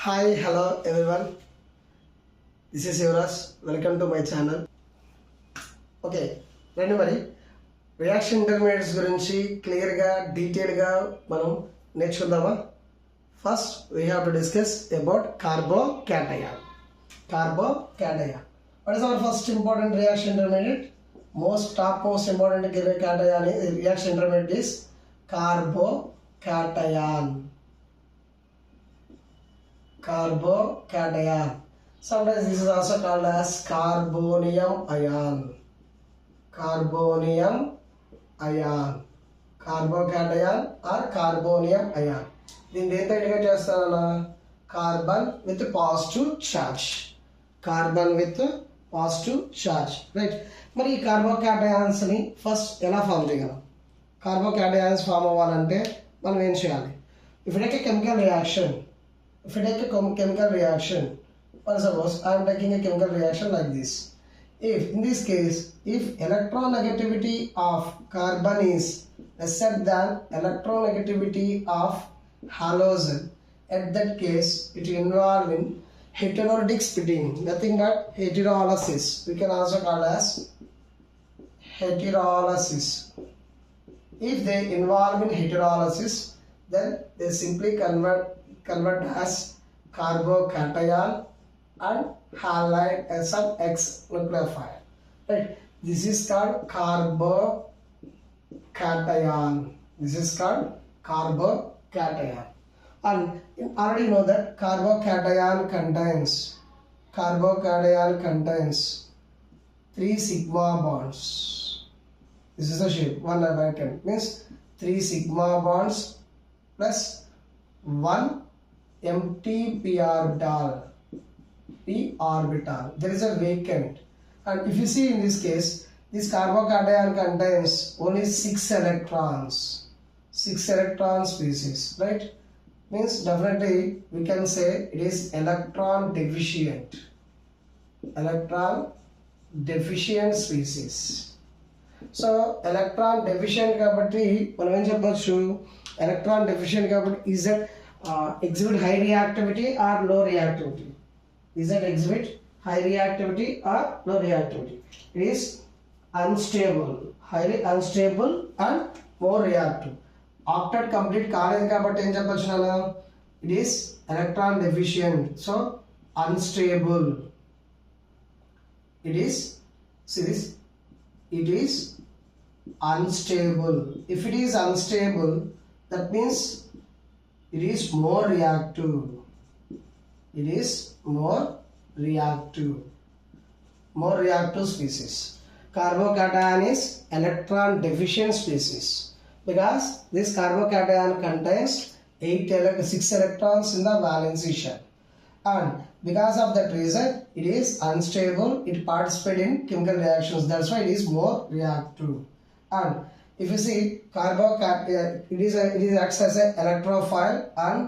Hi, hello everyone. This is Yuvraj. Welcome to my channel. Okay, రండి మరి reaction intermediates గురించి క్లియర్గా డీటెయిల్గా మనం నేర్చుకుందామా? First we have to discuss about carbocation. Carbocation. What is our first important reaction intermediate? most important cation reaction intermediate is carbocation. Sometimes this is also called as carbonium ion. Carbocation or carbonium ion. దీన్ని దేంతో indicate చేస్తారన్నా? Carbon with positive charge. Right. మరి ఈ కార్బోకేటయాన్స్ ని first ఎలా form చేయగలం? కార్బోకేటయాన్స్ form అవ్వాలంటే మనం ఏం చేయాలి? If you take a chemical reaction, for suppose I am taking a chemical reaction like this. If in this case, if electronegativity of carbon is lesser than electronegativity of halogen, at that case it will involve in heterolytic splitting, nothing but heterolysis. We can also call as heterolysis. If they involve in heterolysis, then they simply convert as carbocation and halide as some X nucleophile. Right. This is called carbocation. And you already know that carbocation contains 3 sigma bonds. This is the shape. 1 vacant means 3 sigma bonds plus 1 empty p orbital. There is a vacant, and if you see in this case, this carbocation contains only 6 electrons. 6 electron species, right? Means definitely we can say it is electron deficient species. So electron deficient kabatti మనం ఏం చెప్పొచ్చు? electron deficient kabatti is that exhibit high reactivity or low reactivity? Is that exhibit high reactivity or low reactivity? It is unstable, highly unstable and more reactive. Octet complete కాలేదు కాబట్టి ఏం చెప్పొచ్చు నాన్న? It is electron deficient, so unstable. It is unstable. If it is unstable, that means it is more reactive. More reactive species. Carbocation is electron deficient species because this carbocation contains 6 electrons in the valency shell, and because of that reason it is unstable. It participates in chemical reactions, that's why it is more reactive. And if you see carbocation, it acts as an electrophile and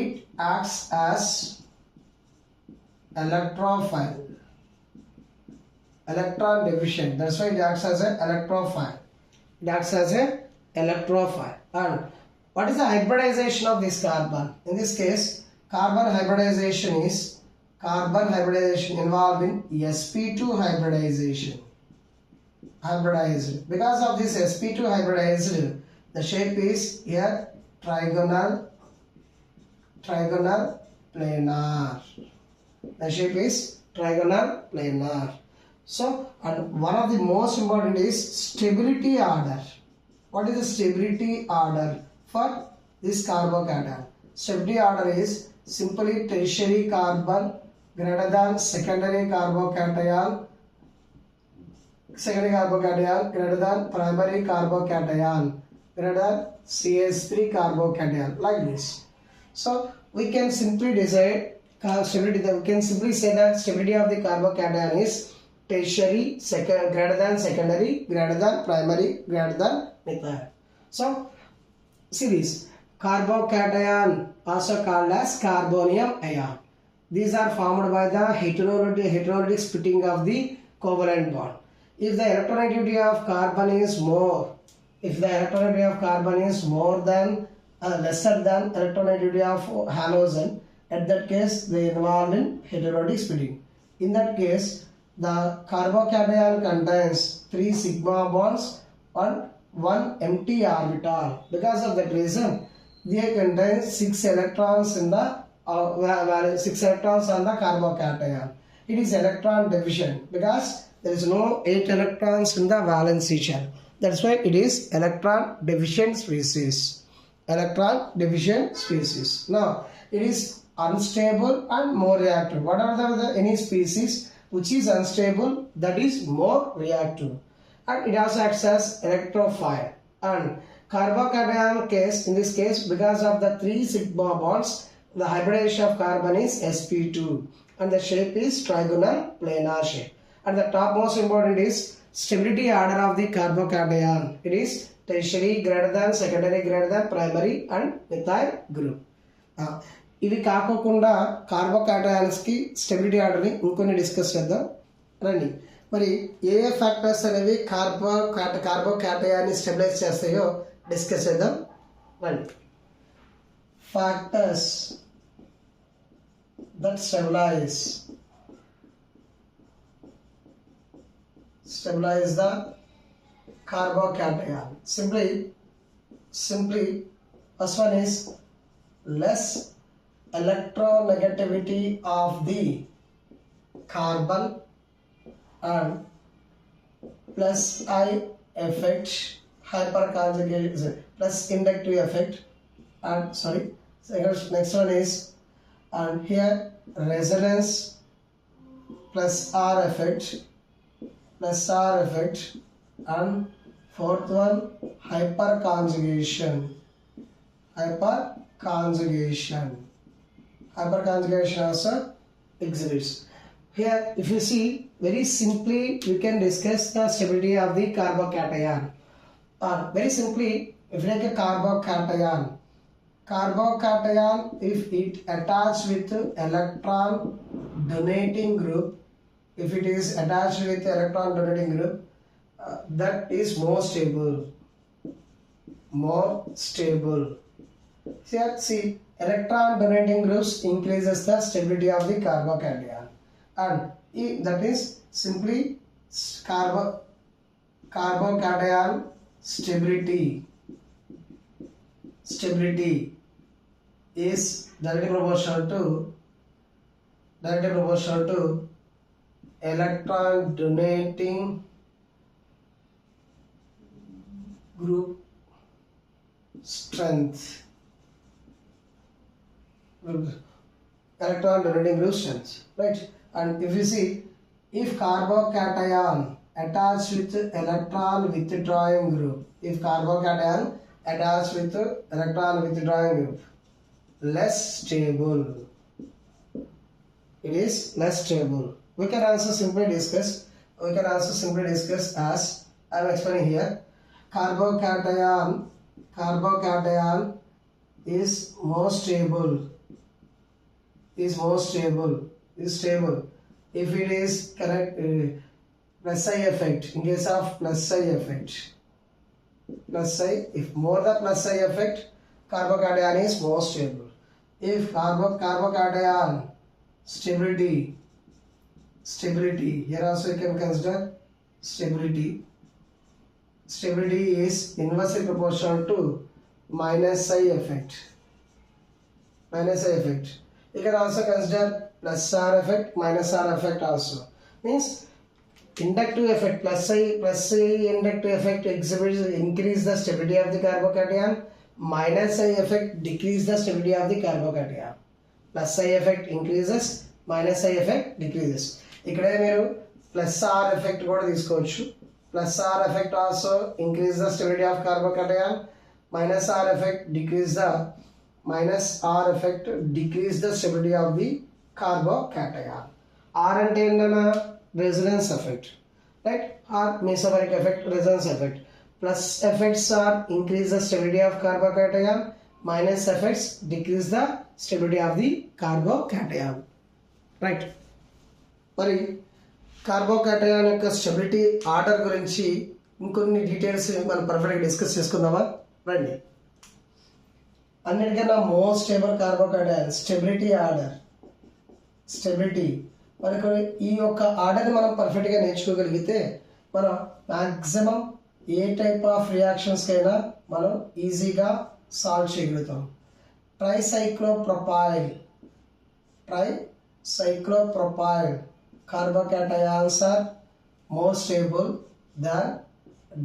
it acts as electrophile. Electron deficient, that's why it acts as an electrophile. And what is the hybridization of this carbon? In this case, carbon hybridization involved in sp2 hybridized. Because of this sp2 hybridized, the shape is here trigonal planar. The shape is trigonal planar. So, and one of the most important is stability order. What is the stability order for this carbocation? Stability order is simply tertiary carbon greater than secondary carbocation greater than primary carbocation greater than CH3 carbocation, like this. So we can simply decide stability. We can simply say that stability of the carbocation is tertiary, greater than secondary, greater than primary, greater than methyl. So see this carbocation also called as carbonium ion. These are formed by the heterolytic splitting of the covalent bond. If the electronegativity of carbon is more than lesser than electronegativity of halogen, At that case, they involved in heterotic splitting. In that case, the carbocation contains 3 sigma bonds and 1 empty orbital. Because of that reason, they contain 6 electrons in the 6 electrons on the carbocation. It is electron deficient because there is no 8 electrons in the valency shell. That's why it is electron deficient species. Electron deficient species. Now, it is unstable and more reactive. What are the any species which is unstable, that is more reactive, and it also acts as electrophile. And carbocation case, in this case, because of the 3 sigma bonds, the hybridization of carbon is sp2 and the shape is trigonal planar shape. And the top most important is stability order of the carbocation. It is tertiary greater than, secondary greater than, primary and methyl group. ఇవి కాకోకుండా కార్బోకాటయాన్స్కి stability ఆర్డర్ని ఇంకొన్ని discuss చేద్దాం రండి. మరి ఏ factors అనేవి కార్బోకాటయాన్ని stabilise చేస్తాయో discuss చేద్దాం రండి. Factors that stabilize the carbocation. Simply first one is less electronegativity of the carbon and plus I effect hyperconjugation plus inductive effect, and next one is, and here resonance plus R effect, and fourth one hyperconjugation also exhibits. Here if you see, very simply we can discuss the stability of the carbocation. Very simply, if you take a carbocation, if it attached with electron donating group, that is more stable. Here see, electron donating groups increases the stability of the carbocation, and that is simply carbocation stability is directly proportional to electron donating group strength. Right? And if you see, if carbocation attached with electron withdrawing group, less stable. It is less stable. We can also simply discuss as I am explaining here. Carbocation is stable if it is correct. Plus I effect, in case of plus I effect, if more the plus I effect, carbocation is more stable. If carbocation stability, here also you can consider stability is inversely proportional to minus I effect. You can also consider plus R effect, minus R effect also. Means inductive effect, plus I inductive effect exhibits increase the stability of the carbocation, minus I effect decrease the stability of the carbocation. Plus I effect increases, minus I effect decreases. ఇక్కడ మీరు plus R effect కూడా తీసుకోవచ్చు. Plus R effect also increase the stability of carbocation, minus R effect decrease the stability of the carbocation. R అంటే ఏంటన్నా resonance effect, right? R mesomeric effect, resonance effect. Plus effects are increase the stability of carbocation, minus effects decrease the stability of the carbocation, right? మరి carbocation యొక్క stability order గురించి ఇంకొన్ని details మనం పర్ఫెక్ట్గా discuss చేసుకుందామా రండి. అన్నిటికన్నా most stable carbohydrate stability order. Stability మనకు ఈ యొక్క ఆర్డర్ని మనం పర్ఫెక్ట్గా నేర్చుకోగలిగితే మనం మ్యాక్సిమం ఏ టైప్ ఆఫ్ రియాక్షన్స్కైనా మనం ఈజీగా సాల్వ్ చేయగలుగుతాం. ట్రైసైక్లోప్రొపైల్ carbocations are more stable than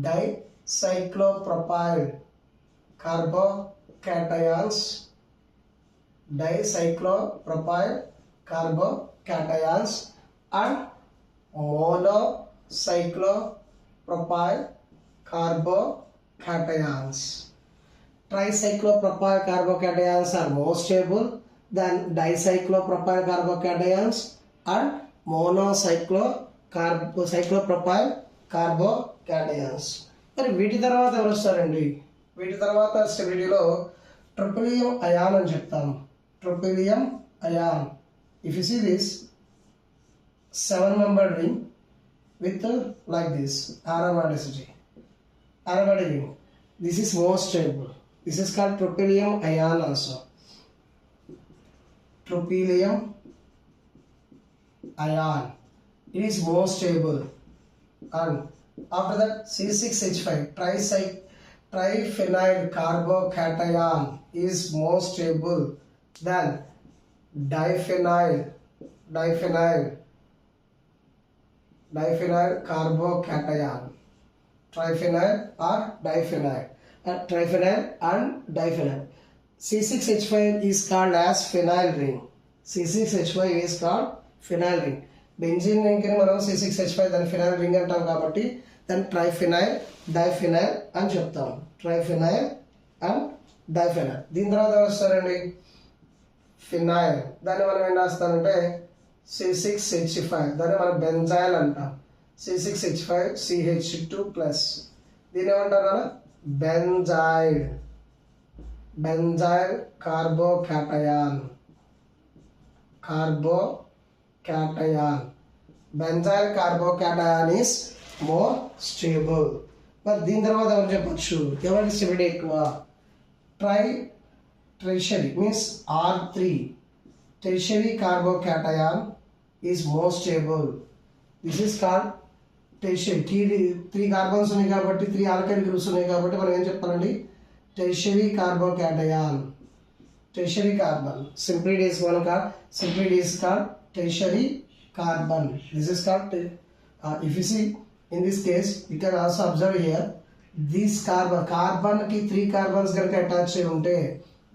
dicyclopropyl carbocations. Dicyclopropyl carbocations and monocyclopropyl carbocations. Tricyclopropyl carbocations are more stable than dicyclopropyl carbocations and monocyclopropyl carbocations. మరి వీటి తర్వాత ఎవరు వస్తారండి? వీటి తర్వాత స్టెబిలిటీలో ట్రిపులియం అయాన్ అని చెప్తాము. Tropylium ion, if you see this 7-membered ring with like this aromatic ring. This is most stable. This is called tropylium ion also. Tropylium ion, it is most stable. And after that C6H5 triphenyl carbocation is more stable than diphenyl carbocation. Triphenyl or diphenyl. Triphenyl and diphenyl. C6H5 is called as phenyl ring. C6H5 is called phenyl ring. Benzene ring ని మనం C6H5 దాని phenyl ring అంటాం కాబట్టి దాన్ని ట్రైఫినైల్ diphenyl అని చెప్తాం. ట్రైఫినైల్ and diphenyl. దీని తర్వాత వస్తారండి ఫినైల్. దాన్ని మనం ఏం రాస్తామంటే C6H5, దాన్ని మనం బెంజైల్ అంటాం. C6H5 CH2+. దీన్ని ఏమంటారు కదా benzyl carbocation. Benzyl carbocation is more stable. మరి దీని తర్వాత ఎవరు చెప్పచ్చు ఎవరికి స్టెబిలిటీ ఎక్కువ? Tertiary means R3 tertiary carbocation is more stable. This is called tertiary. 3 carbons ఉన్నాయి కాబట్టి 3 ఆల్కైల్ గ్రూప్స్ ఉన్నాయి కాబట్టి మనం ఏం చెప్పాలండి? Tertiary carbocation. Tertiary carbon simply it is called tertiary carbon. This is called if you see in this case you can also observe here this carbon ki 3 carbons ganaka attach ayi unte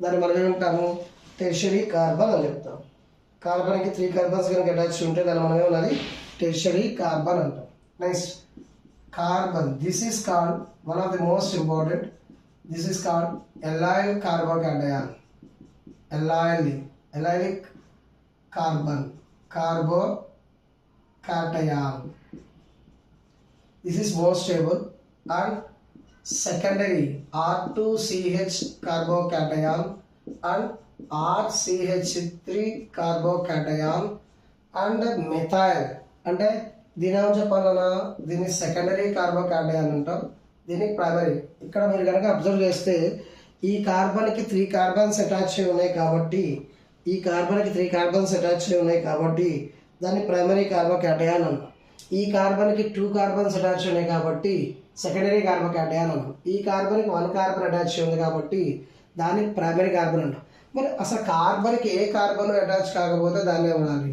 dani మనం ఏమంటాము? Tertiary carbon అని చెప్తాం. Carbon కి 3 carbons ganaka attach ఉంటే దాన్ని మనం ఏమనాలి? Tertiary carbon అంటాం. Next carbon. This is called one of the most important. This is called allyl carbocation. Allylic carbocation. This is more stable. And secondary R2CH carbocation and RCH3 carbocation and methyl. అంటే దీని ఏమని చెప్పాలన్నా? దీన్ని secondary carbocation అంటాం, దీన్ని primary. ఇక్కడ మీరు కనుక అబ్జర్వ్ చేస్తే ఈ కార్బన్కి 3 కార్బన్స్ అటాచ్ అయి ఉన్నాయి కాబట్టి దాన్ని ప్రైమరీ కార్బోకాటయాన్ అన్నాం. ఈ కార్బన్కి 2 కార్బన్స్ అటాచ్ ఉన్నాయి కాబట్టి సెకండరీ కార్బోకాటయాన్ అన్నాం. ఈ కార్బన్కి 1 కార్బన్ అటాచ్ ఉంది కాబట్టి దాన్ని ప్రైమరీ కార్బన్ అంటాం. మరి అసలు కార్బన్కి ఏ కార్బన్ అటాచ్ కాకపోతే దాన్ని ఏమనాలి?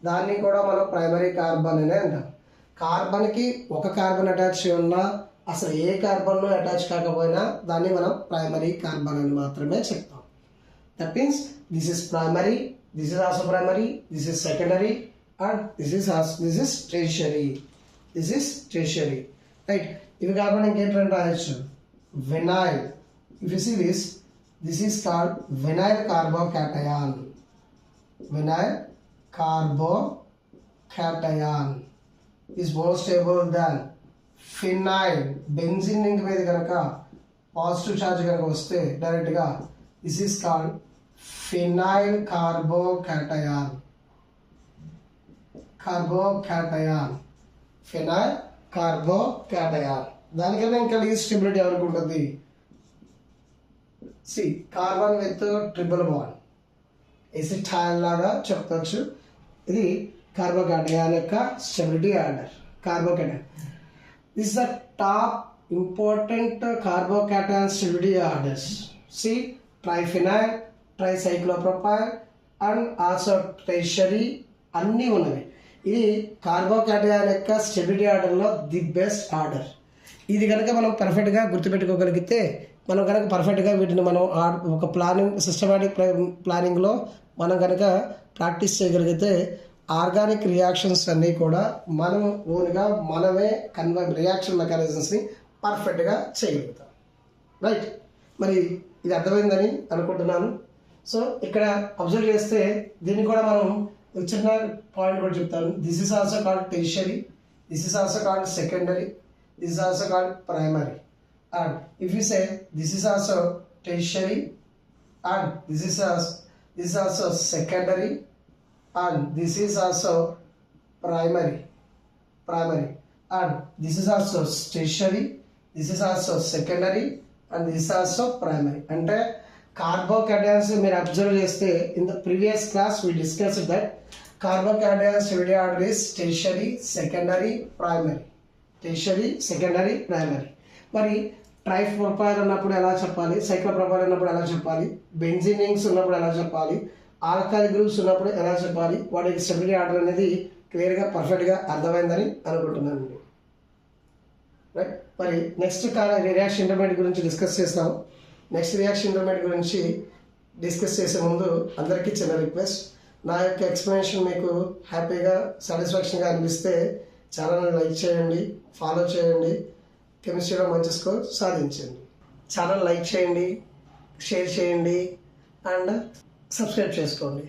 దాన్ని కూడా మనం ప్రైమరీ కార్బన్ అనే అంటాం. కార్బన్కి 1 కార్బన్ అటాచ్ ఉన్నా అసలు ఏ కార్బన్లో అటాచ్ కాకపోయినా దాన్ని మనం ప్రైమరీ కార్బన్ అని మాత్రమే చెప్తాం. That means this is primary, this is also primary, this is secondary and this is tertiary. Right. ఇవి కాకుండా ఇంకేంటంటే రాయొచ్చు vinyl. If you see this is called vinyl carbocation. Vinyl carbocation is more stable than phenyl. Benzene ring మీద కనుక positive charge కనుక వస్తే direct గా this is called phenyl carbocation. Phenyl carbocation. దానికన్నా ఇంకా లీస్ట్ స్టెబిలిటీ ఎవరికి ఉంటుంది? C carbon with triple bond acetyl లాగా చెప్పవచ్చు. ఇది కార్బోకేటయాన్ యొక్క stability order. Carbocation this the top important carbocation stability orders. C triphenyl, tricyclopropyl and also tertiary అన్నీ ఉన్నవి. ఇది కార్బోకేటయాన్ యొక్క స్టెబిలిటీ ఆర్డర్లో ది బెస్ట్ ఆర్డర్. ఇది కనుక మనం పర్ఫెక్ట్గా గుర్తుపెట్టుకోగలిగితే, మనం కనుక పర్ఫెక్ట్గా వీటిని మనం ఒక సిస్టమాటిక్ ప్లానింగ్లో మనం కనుక ప్రాక్టీస్ చేయగలిగితే ఆర్గానిక్ రియాక్షన్స్ అన్నీ కూడా మనం ఓన్గా మనమే రియాక్షన్ మెకానిజమ్స్ని పర్ఫెక్ట్గా చేయగలుగుతాం. రైట్, మరి ఇది అర్థమైందని అనుకుంటున్నాను. సో ఇక్కడ అబ్జర్వ్ చేస్తే దీన్ని కూడా మనం చిన్న పాయింట్ కూడా చెప్తాను. This is also called tertiary, this is also called secondary, this is also called primary, and if you say this is also tertiary and this is also secondary and this is also primary and this is also tertiary, this is also secondary and this is also primary. అంటే కార్బోకేటయాన్స్ మీరు observe చేస్తే in the previous class we discussed that carbocations stability order is tertiary, secondary, primary. Tertiary, secondary, primary. మరి tripropyl ఉన్నప్పుడు ఎలా చెప్పాలి, cyclopropyl ఉన్నప్పుడు ఎలా చెప్పాలి, బెంజీన్ రింగ్స్ ఉన్నప్పుడు ఎలా చెప్పాలి, ఆల్కైల్ గ్రూప్స్ ఉన్నప్పుడు ఎలా చెప్పాలి, వాటి స్టెబిలిటీ ఆర్డర్ అనేది క్లియర్గా పర్ఫెక్ట్గా అర్థమైందని అనుకుంటున్నాను. రైట్, మరి నెక్స్ట్ రియాక్షన్ ఇంటర్మీడియట్ గురించి డిస్కస్ చేస్తాం. నెక్స్ట్ రియాక్షన్ ఇంటర్మీడియట్ గురించి డిస్కస్ చేసే ముందు అందరికీ చిన్న రిక్వెస్ట్, నా యొక్క ఎక్స్ప్లెనేషన్ మీకు హ్యాపీగా సాటిస్ఫాక్షన్గా అనిపిస్తే ఛానల్ని లైక్ చేయండి, ఫాలో చేయండి, కెమిస్ట్రీలో మంచి స్కోర్ సాధించండి. ఛానల్ లైక్ చేయండి, షేర్ చేయండి అండ్ సబ్స్క్రైబ్ చేసుకోండి.